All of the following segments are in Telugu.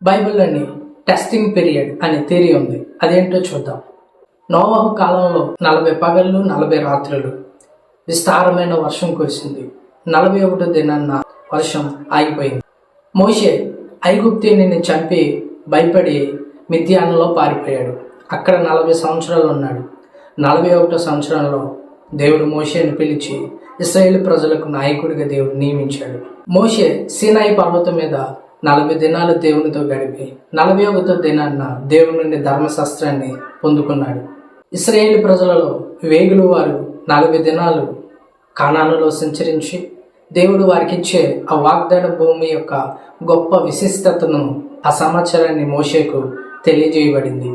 బైబిల్లోని టెస్టింగ్ పీరియడ్ అనే థియరీ ఉంది. అదేంటో చూద్దాం. నోవహు కాలంలో 40 పగళ్ళు 40 రాత్రులు విస్తారమైన వర్షం కురిసింది. 41వ దినాన్న వర్షం ఆగిపోయింది. మోషే ఐగుప్తీయుని చంపి భయపడి మిద్యానులో పారిపోయాడు. అక్కడ 40 సంవత్సరాలు ఉన్నాడు. 41వ సంవత్సరంలో దేవుడు మోషేను పిలిచి ఇశ్రాయేలు ప్రజలకు నాయకుడిగా దేవుడు నియమించాడు. మోషే సీనాయి పర్వతం మీద 40 దినాలు దేవునితో గడిపి 41వ దినాన్న దేవుని నుండి ధర్మశాస్త్రాన్ని పొందుకున్నాడు. ఇశ్రాయేలు ప్రజలలో వేగులు వారు 40 దినాలు కానానులో సంచరించి దేవుడు వారికిచ్చే ఆ వాగ్దాన భూమి యొక్క గొప్ప విశిష్టతను, ఆ సమాచారాన్ని మోషేకు తెలియజేయబడింది.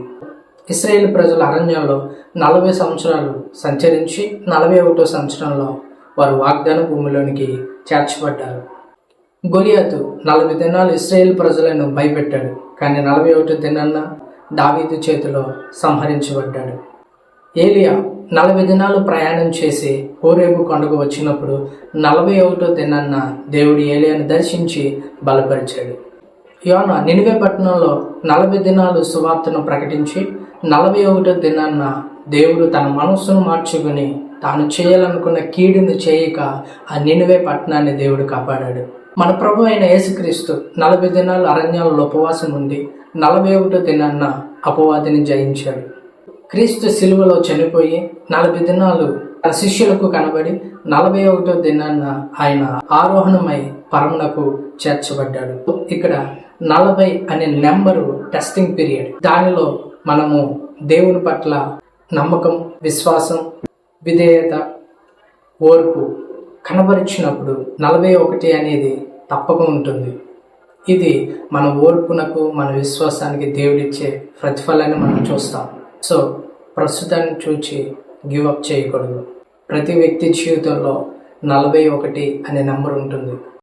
ఇశ్రాయేలు ప్రజల అరణ్యంలో 40 సంవత్సరాలు సంచరించి 41వ సంవత్సరంలో వారు వాగ్దాన భూమిలోనికి చేర్చబడ్డారు. గొలియాతు 40 దినాలు ఇశ్రాయేలు ప్రజలను భయపెట్టాడు. కానీ 41వ దినాన్న దావీదు చేతిలో సంహరించబడ్డాడు. ఏలియా 40 దినాలు ప్రయాణం చేసి హోరేబు కొండకు వచ్చినప్పుడు 41వ దినాన్న దేవుడు ఏలియాను దర్శించి బలపరిచాడు. యోనా నినివే పట్టణంలో 40 దినాలు సువార్తను ప్రకటించి 41వ దినాన్న దేవుడు తన మనస్సును మార్చుకుని తాను చేయాలనుకున్న కీడును చేయక ఆ నినివే పట్టణాన్ని దేవుడు కాపాడాడు. మన ప్రభు అయిన యేసుక్రీస్తు 40 దినాలు అరణ్యాలలో ఉపవాసం ఉండి 41వ దినాన్న అపవాదిని జయించాడు. క్రీస్తు సిలువలో చనిపోయి 40 దినాలు తన శిష్యులకు కనబడి 41వ దినాన్న ఆయన ఆరోహణమై పరమునకు చేర్చబడ్డాడు. ఇక్కడ 40 అనే నెంబరు టెస్టింగ్ పీరియడ్. దానిలో మనము దేవుని పట్ల నమ్మకం, విశ్వాసం, విధేయత, ఓర్పు కనబరిచినప్పుడు 41 అనేది తప్పక ఉంటుంది. ఇది మన ఓర్పునకు, మన విశ్వాసానికి దేవుడిచ్చే ప్రతిఫలాన్ని మనం చూస్తాం. సో ప్రస్తుతాన్ని చూచి గివ్ అప్ చేయకూడదు. ప్రతి వ్యక్తి జీవితంలో 41 అనే నెంబర్ ఉంటుంది.